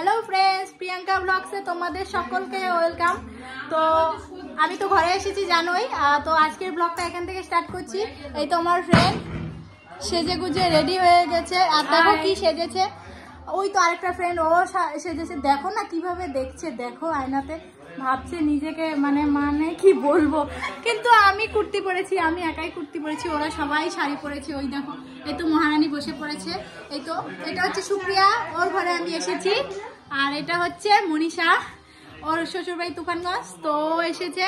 Hello friends Priyanka ब्लॉग्से তোমাদের সকলকে welcome. তো আমি তো ঘরে এসেছি জানোই, তো আজকের ব্লগটা এখান থেকে স্টার্ট করছি। এই তো আমার ফ্রেন্ড সেজে গুজে রেডি হয়ে গেছে, আর দেখো কি সেজেছে। ওই তো আরেকটা ফ্রেন্ড ও সেজেছে, দেখো না কিভাবে দেখছে, দেখো আয়নাতে ভাবছে নিজেকে মানে কি বলবো। কিন্তু আমি কুর্তি পরেছি, আমি একাই কুর্তি পরেছি, ওরা সবাই শাড়ি পরেছে। ওই দেখো এই তো মহারানী বসে পড়েছে। এই তো এটা হচ্ছে সুপ্রিয়া, ওর ঘরে আমি এসেছি। আর এটা হচ্ছে মনীষা, ওর শ্বশুরবাড়ি তুফানগঞ্জ, তো এসেছে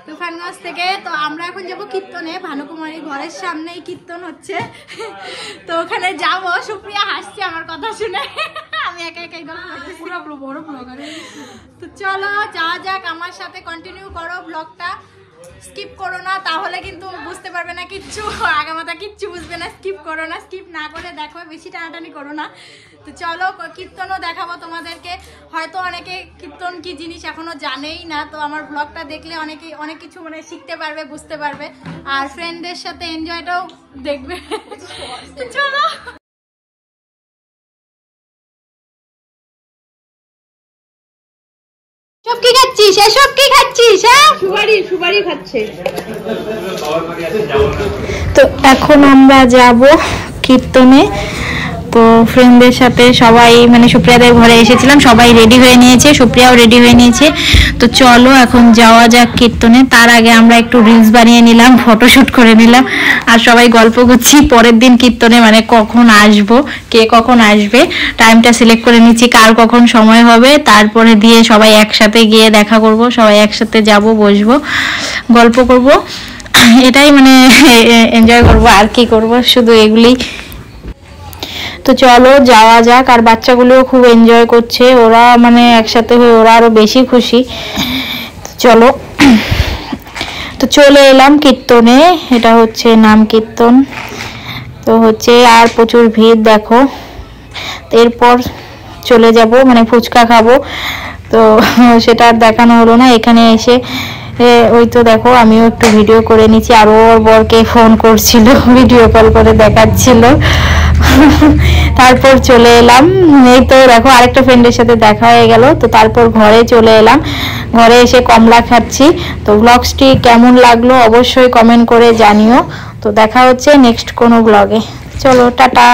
তুফানগঞ্জ থেকে। তো আমরা এখন যাব কীর্তনে, ভানুকুমারী ঘরের সামনেই কীর্তন হচ্ছে, তো ওখানে যাব। সুপ্রিয়া হাসছে আমার কথা শুনে, আমি একা একাই গল্প করছি, পুরো বড় ব্লগার। তো চলো যাওয়া যাক, আমার সাথে কন্টিনিউ করো ব্লগটা, স্কিপ করো না, তাহলে কিন্তু বুঝতে পারবে না কিচ্ছু, আগামাথা কিচ্ছু বুঝবে না। স্কিপ করো না, স্কিপ না করে দেখো, বেশি টানাটানি করো না। তো চলো কীর্তনও দেখাবো তোমাদেরকে। হয়তো অনেকে কীর্তন কি জিনিস এখনো জানেই না, তো আমার ব্লগটা দেখলে অনেক কিছু শিখতে পারবে, বুঝতে পারবে, আর ফ্রেন্ডদের সাথে এনজয়টাও দেখবে। তো চলো। সব কি খাচ্ছিস? এসব কি খাচ্ছিস? হ্যাঁ, সুপারি খাচ্ছে। তো এখন আমরা যাব কীর্তনে। তো ফ্রেন্ডদের সাথে সবাই সুপ্রিয়াদের ঘরে এসেছিলাম, সবাই রেডি হয়ে নিয়েছে, সুপ্রিয়াও রেডি হয়ে নিয়েছে। তো চলো এখন যাওয়া যাক কীর্তনে। তার আগে আমরা একটু রিলস বানিয়ে নিলাম, ফটোশুট করে নিলাম, আর সবাই গল্প করছি পরের দিন কীর্তনে কখন আসবো, কে কখন আসবে, টাইমটা সিলেক্ট করে নিচ্ছি, কার কখন সময় হবে, তারপরে দিয়ে সবাই একসাথে গিয়ে দেখা করব, সবাই একসাথে যাব, বসবো, গল্প করব, এটাই এনজয় করব, আর কি করব, শুধু এগুলি। তো চলো যাওয়া যাক। আর বাচ্চাগুলোও খুব এনজয় করছে, ওরা একসাথে হয়ে ওরা আরো বেশি খুশি। চলো, তো চলে এলাম কীর্তনে, এটা হচ্ছে নাম কীর্তন। তো হচ্ছে আর প্রচুর ভিড় দেখো। এরপর চলে যাব ফুচকা খাবো, তো সেটা আর দেখানো হলো না। এখানে এসে ওই তো দেখো আমিও একটু ভিডিও করে নিচ্ছি, আর ওর বরকে ফোন করছিল, ভিডিও কল করে দেখাচ্ছিল। তারপর চলে এলাম, এই তো দেখো আরেকটা ফ্রেন্ডের সাথে দেখা হয়ে গেল। তো তারপর ঘরে চলে এলাম, ঘরে এসে কমলা খাচ্ছি। তো ব্লগটি কেমন লাগলো অবশ্যই কমেন্ট করে জানিও। তো দেখা হচ্ছে নেক্সট কোনো ব্লগে। চলো টাটা।